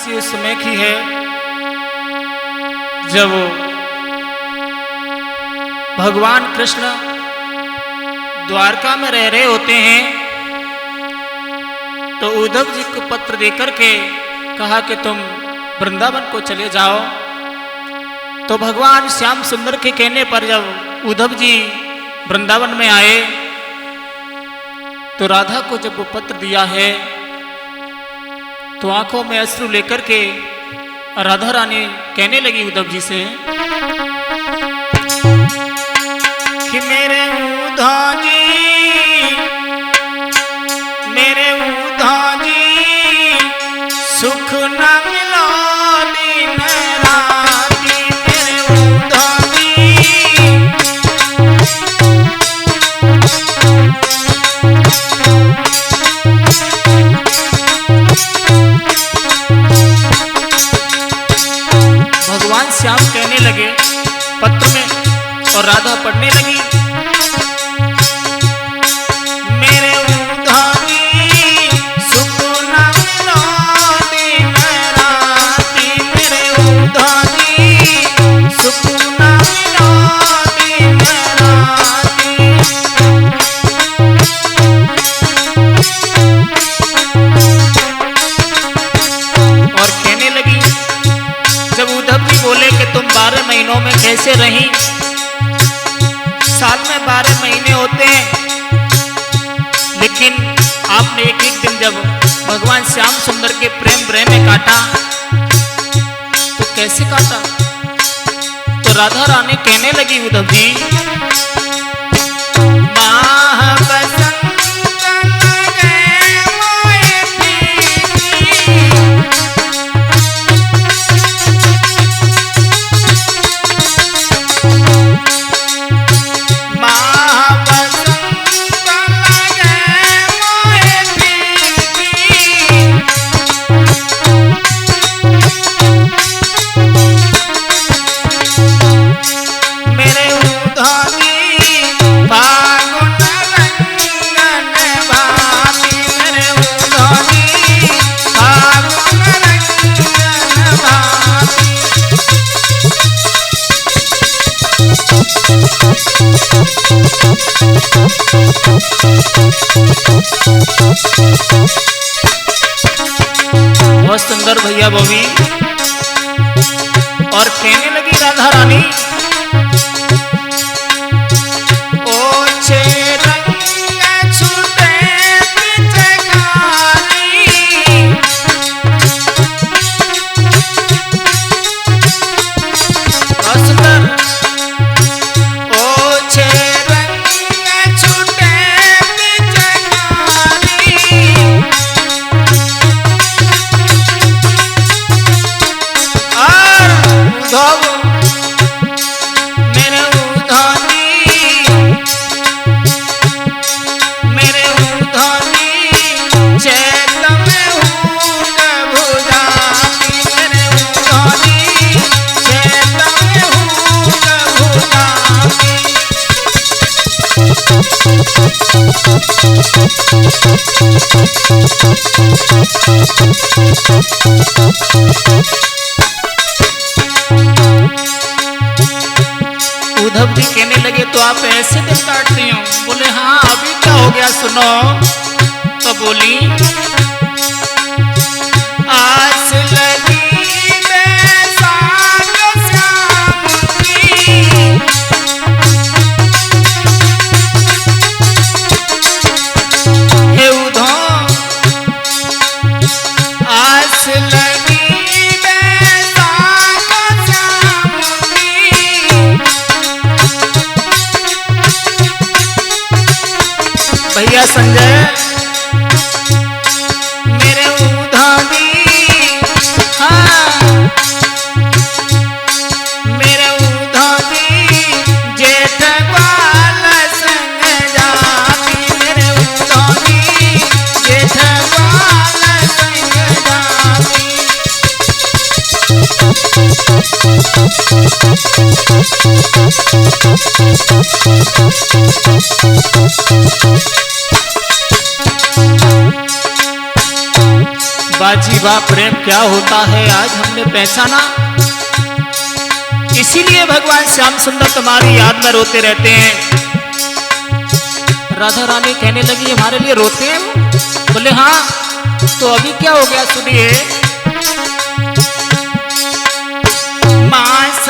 सी उस समय की है जब भगवान कृष्ण द्वारका में रह रहे होते हैं, तो उद्धव जी को पत्र देकर के कहा कि तुम वृंदावन को चले जाओ। तो भगवान श्याम सुंदर के कहने पर जब उद्धव जी वृंदावन में आए, तो राधा को जब वो पत्र दिया है, तो आंखों में अश्रु लेकर के राधा रानी कहने लगी उद्धव जी से कि मेरे उद्धव जी, मेरे उद्धव जी, सुख न मिलो दिन राती, मेरे उद्धव जी। भगवान श्याम कहने लगे पत्र में, और राधा पढ़ने लगी, मेरे उद्धव जी, सुख न मिलो दिन राती, मेरे उद्धव जी, सुख न मिलो दिन राती। और कहने लगी, जब उद्धव जी बोले कि तुम 12 महीनों में कैसे रही, साल में 12 महीने होते हैं, लेकिन आपने एक एक दिन जब भगवान श्याम सुंदर के प्रेम ब्रह में काटा, तो कैसे काटा? तो राधा रानी कहने लगी उद्धव जी, बहुत सुंदर भैया बबी। और कहने लगी राधा रानी, उद्धव जी कहने लगे, तो आप ऐसे दिन काटती हो? बोले हाँ, अभी क्या हो गया सुनो। तो बोली, आस लगी भैया संजय, मेरे उद्धव जी, हाँ, मेरे उद्धव जी, जेठ बाल संग जाती, मेरे उद्धव जी, जेठ बाल संग जाती। बाजी विवाह प्रेम क्या होता है आज हमने पहचाना। इसीलिए भगवान श्याम सुंदर तुम्हारी याद में रोते रहते हैं। राधा रानी कहने लगी हमारे लिए रोते हैं वो? बोले हाँ। तो अभी क्या हो गया सुनिए। मास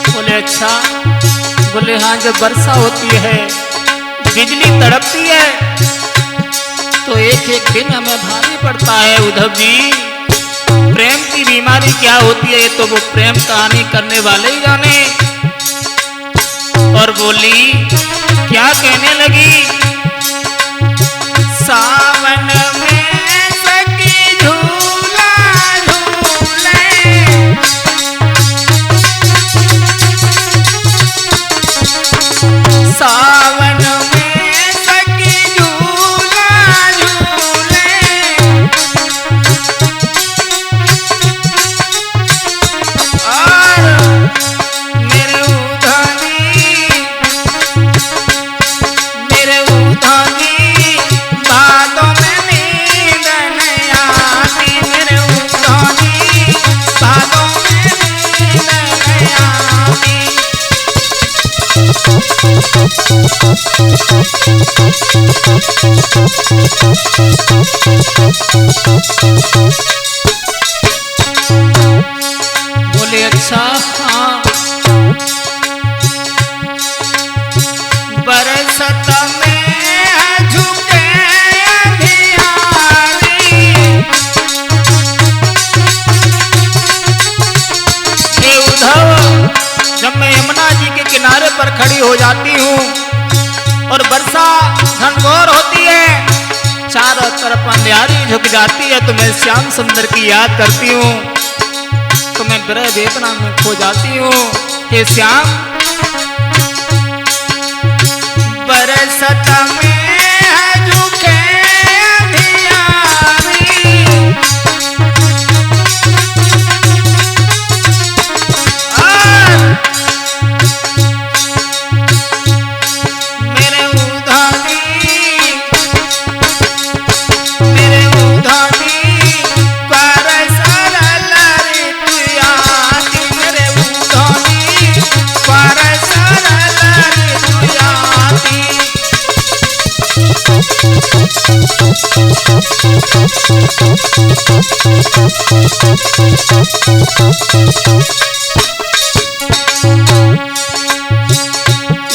बोले अच्छा। बोले हाँ, जब वर्षा होती है बिजली तड़पती है तो एक एक दिन हमें भारी पड़ता है उद्धव जी। प्रेम की बीमारी क्या होती है ये तो वो प्रेम कहानी करने वाले ही जाने। और बोली क्या कहने लगी। सावन में सखी झूला झूले, सावन में सखी झूला झूले, और मेरे उधानी बातों में नींद नहीं आती, मेरे उधानी बातों में नींद नहीं आती। बोले अच्छा हाँ। बरसत में झुके अंधियारी, हे उद्धव जब मैं यमुना जी के किनारे पर खड़ी हो जाती हूँ और वर्षा घनघोर होती है, चारों तरफ अंधियारी झुक जाती है, तो मैं श्याम सुंदर की याद करती हूँ, तो मैं विरह वेदना में खो जाती हूँ। हे श्याम बरसत में झुके अंधियारी, और मेरे उधानी पर सरल ऋतुयाती, मेरे उधानी पर सरल ऋतुयाती।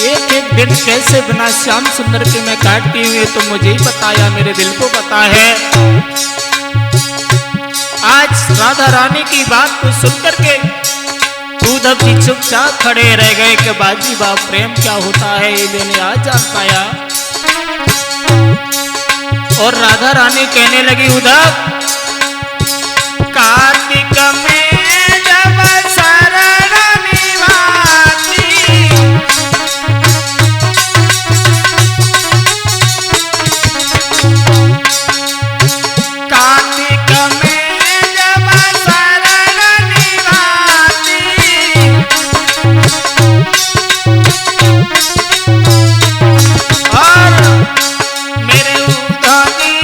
एक एक दिन कैसे बिना श्याम सुंदर के मैं काटती हूँ ये तो मुझे ही पता या मेरे दिल को पता है। आज राधा रानी की बात को सुनकर के उद्धव जी चुपचाप खड़े रह गए कि बाजी बा प्रेम क्या होता है ये मैंने आज जान पाया। और राधा रानी कहने लगी उद्धव कार्तिक में जब शरण निभाती, कार्तिक में जब शरण निभाती, और मेरे उधानी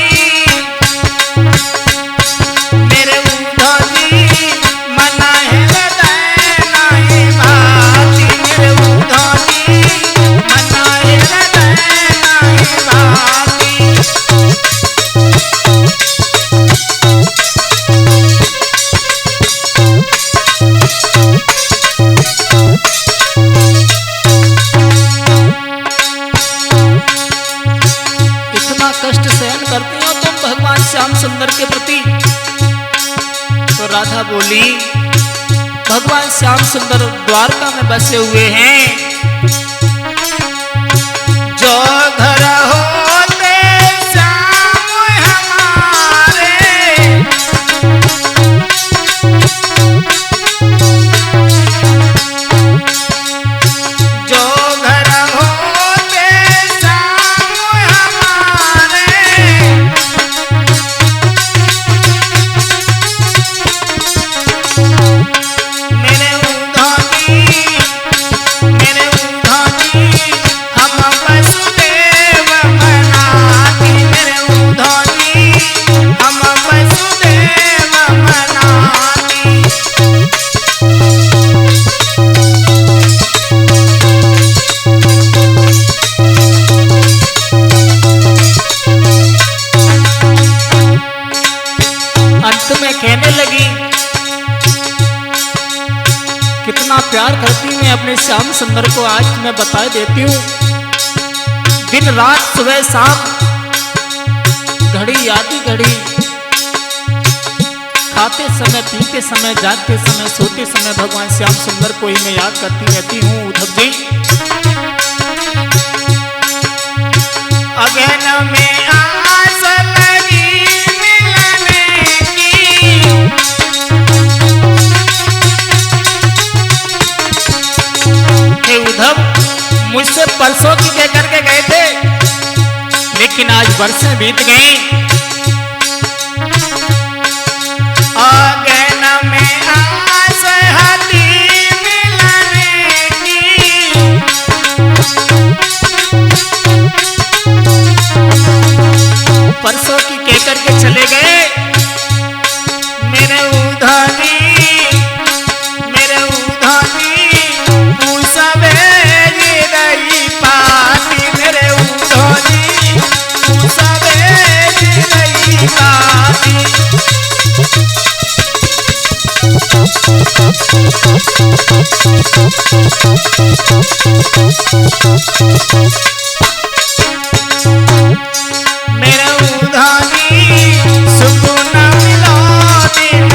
राधा बोली, भगवान श्याम सुंदर द्वारका में बसे हुए हैं। जो घर होते श्याम हमारे, जो घर होते श्याम हमारे, मेरे उधानी हम वसुदेव मनाती, मेरे उधानी हम वसुदेव मनाती। अंत में कहने लगी, कितना प्यार करती मैं अपने श्याम सुंदर को आज मैं बता देती हूँ। दिन रात सुबह शाम, घड़ी आधी घड़ी, खाते समय, पीते समय, जागते समय, सोते समय भगवान श्याम सुंदर को ही मैं याद करती रहती हूँ। उद्धव जी, अगन में आस लगी मिलने की, हे उद्धव, मुझसे परसों की कह करके गए थे, लेकिन आज वर्षें बीत गई। आंगन में आस हती मिलने की, परसों की कह करके चले गए। मेरे उधानी पूछवे नहीं पाती, मेरे उधानी पूछवे नहीं पाती। मेरे उधानी सुकून मिलो दिन